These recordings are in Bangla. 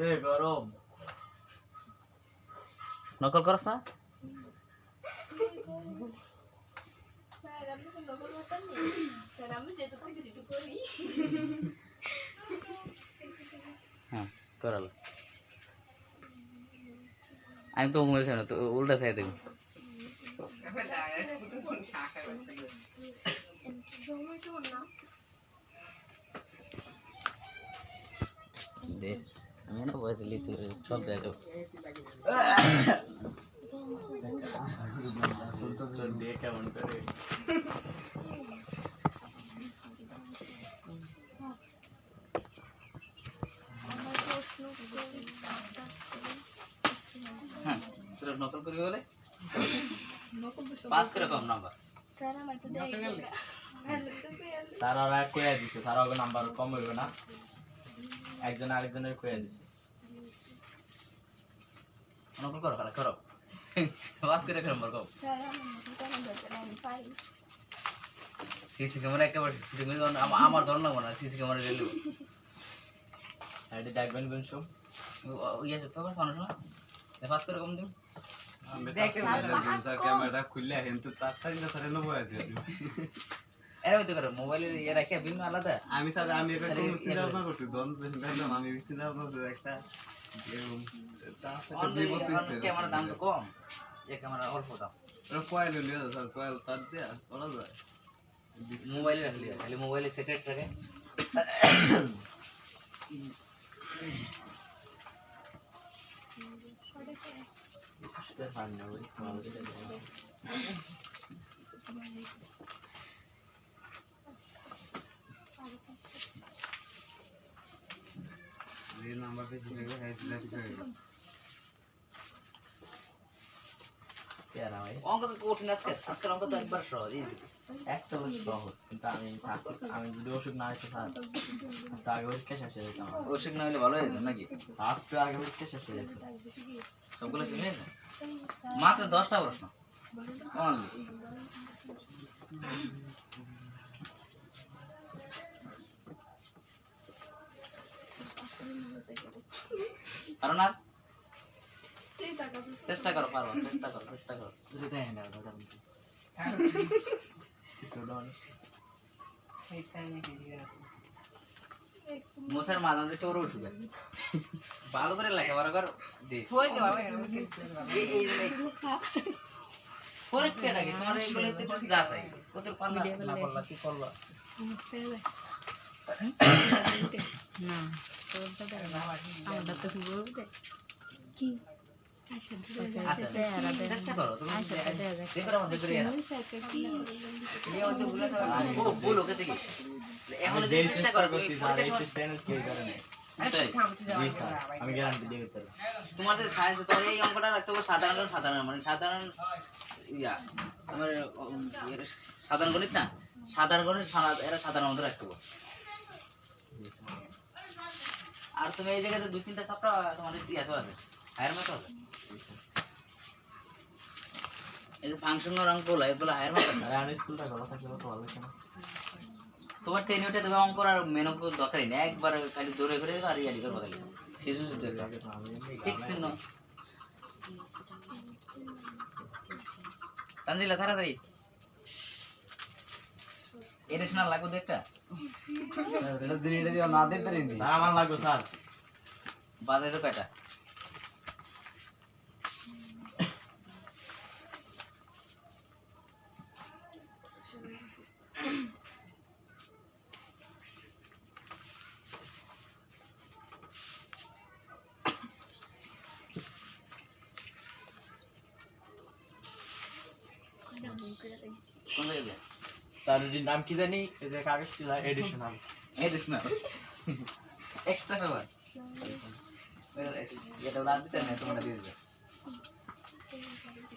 এ গরম নকল করছ না স্যার আপনি তো নকল করতেন না স্যার আমি যেতে কইছি একটু করি হ্যাঁ করাল আমি তো মোবাইল চাই না তো উল্টা চাই দেখো সময় তো না দেখ আমি না বয়স লিখতে সব জায়গায় দিয়ে কেমন করে আমার প্রশ্ন হ্যাঁ তোর নকল করি বলে পাস করে কম নাম্বার স্যার আমার তো দেয় স্যার ওরা কইয়া দিছে স্যার ওকে নাম্বার কম হইবে না একজন আরেকজনের কইয়া দিছে নকল করো খালা করো পাস করে নাম্বার কম স্যার আমার তো কেন ধরতে না আমি পাই সিসি ক্যামেরা একেবারে সিসি ক্যামেরা আমার ধরন না মনে সিসি ক্যামেরা রেলু এডি দেখবেন কোন সব ইয়ে পেপার সামনে না পাস করে কম দিন ক্যামেরা খুললে কিন্তু তার সাথে সাথে নেবো এরা হইতে করে মোবাইলের ইয়ে রাখে ভিন্ন আলাদা আমি স্যার আমি এটা কোন চিন্তা ভাবনা করছি দন দেখলাম আমি চিন্তা ভাবনা করে একটা তার সাথে বিপদ দিচ্ছে ক্যামেরার দাম তো কম এই ক্যামেরা অল্প দাম ওরা কয়েল নিয়ে যাও স্যার কয়েল তার দেয়া করা যায় মোবাইলে রাখলি খালি মোবাইলে সেক্রেট রাখে এই নাম্বার বেশি হয়ে গেছে অঙ্ক তো কঠিন আজকে আজকের অঙ্ক তো একবার সহজ ইজি একটা হলো সহজ কিন্তু আমি যদি ওষুধ না আসতে স্যার তো আগে পরীক্ষা শেষ হয়ে যেতাম ওষুধ না হলে ভালো হয়ে যেত নাকি একটু আগে পরীক্ষা শেষ হয়ে যেত সবগুলো শেষ হয়ে যায় মাত্র 10টা প্রশ্ন অনলি কারণ আর চেষ্টা করো পারো চেষ্টা করো যদি দেয় না দাদা কিছু নয় মোসার মাঝে কেউ ওষুধ ভালো করে লেখাপড়া কর দিস পরীক্ষাটা কি তোমার এগুলো তো একটু যা চাই কত পারলা না পারলা কি করলা না আমাদের তো কি আচ্ছা চেষ্টা করো তুমি দেখো আমাদের করে এই হয়তো বুঝা ও বলো কত কি এখন চেষ্টা করো তুমি আমি গ্যারান্টি দিয়ে দিতে তোমার যে সায়েন্স তোর এই অঙ্কটা রাখতে হবে সাধারণ মানে সাধারণ ইয়া আমার সাধারণ গণিত না সাধারণ গণিত এরা সাধারণ মধ্যে রাখতে হবে আর তুমি এই জায়গাতে 2-3টা চ্যাপ্টার তোমার ইয়া তো আছে হায়ার ম্যাথ আছে এই ফাংশনাল অঙ্কগুলো এগুলো হায়ার ম্যাথ আরে আমি স্কুলটা ভালো থাকলে তো ভালো হতো না তোমার 10 মিনিটে তোমার অঙ্ক আর মেন অঙ্ক দরকারই নেই একবার খালি দৌড়ে করে আর ইয়ারি করবা খালি শেষ হয়ে যাবে ঠিক ছিল তানজিলা তাড়াতাড়ি এডিশনাল লাগবে তো একটা এটা দিন এটা দিও না দিতে রিনি স্যার আমার লাগবে স্যার বাজে তো কয়টা কোন জায়গায় স্যার এর নাম কি জানি এই যে কাগজ ছিল এডিশনাল এডিশনাল এক্সট্রা ফেভার এটা লাগ দিতে না তোমরা দিয়ে দিবে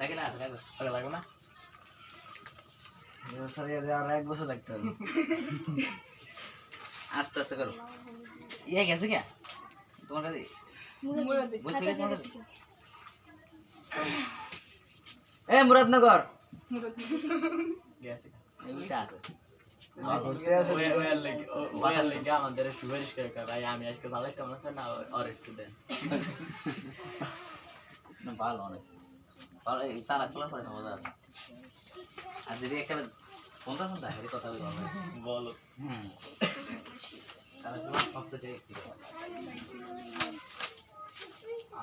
লাগে না আরে লাগবে না স্যার আর এক বছর লাগতে হবে আস্তে আস্তে করো ইয়ে গেছে কি তোমার কাছে বুঝতে গেছে তোমার কাছে এ মুরাদনগর গেছে এইটা আছে ওই আর লাগি ওয়াটার লেগে আমাদের সুপারিশ করে ভাই আমি আজকে চালাইতাম না স্যার না আর একটু দেন না ভালো অনেক ভালো এই সারা খোলার পরে তো মজা আছে আর যদি একটা ফোনটা শুনতে হয় কথা বলবো বলো সারা খোলার সব তো চাই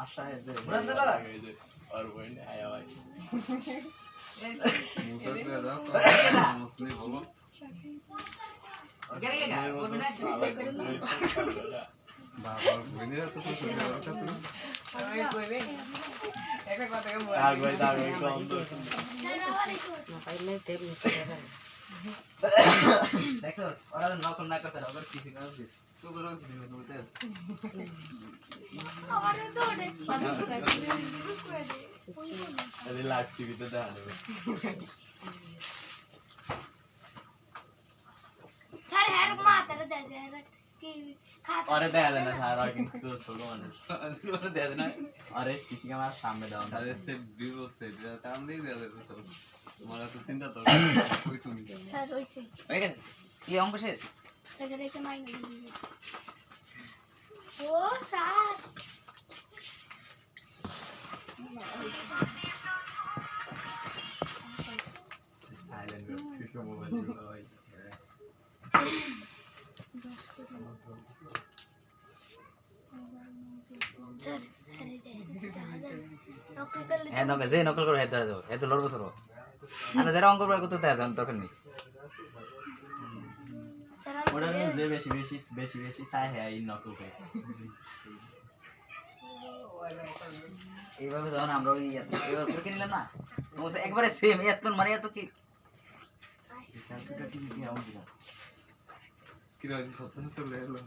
আশায় যে বুঝতে পারলা? আর বই না আয়া ভাই মুসা করে দাও মুসলি বলো গেলে গেলে করবি না বাবা বইনের তো সুন্দর কথা তুমি দাগ ভাই কম তো দেখছো ওরা নকল না করতে ওরা কিছু কাজ দিই তুই বলো কিছু বলতে আমারে তো অনেক রিল্যাক্স টিভিতে দেখা যাবে স্যার হ্যার মাথাটা দেছে হ্যার কি খাতা আরে দেখা যায় না স্যার আর কিন্তু ছোট মানুষ ওরা দেয় না আরে সিসি আমার সামনে দাও না আরে সে ভিভো সেট কাম দিয়ে দেয়া যাবে সব তোমার তো চিন্তা তো কই তুমি স্যার হইছে হয়ে গেছে কি অঙ্ক শেষ স্যার একটা মাইনে দিবে ও স্যার সাইলেন্ট কিছু মোবাইল দিও ভাই স্যার আরে দাদা নকল করলে হ্যাঁ নকল যে নকল করে হেতে দাও হেতে লড়বো সরো আরে যারা অঙ্ক করে করতে দেয় তখন নেই স্যার ওটা যে বেশি চাই হ্যাঁ এই নকল করে এইভাবে যখন আমরা ওই এবার পরীক্ষা নিলাম না তোমার একবারে সেম এত মানে এত কি ক্যালকুলেটর টিভি কি আমল দিলা কি রাজি সত্য লে এলো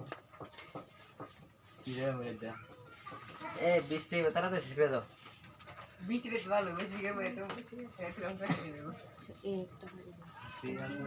কি রে হয়ে যা এ 20 টাকা তারা তো শেষ করে দাও 20 টাকা ভালো বেশি করে তো এত অঙ্ক করে দেব ঠিক আছে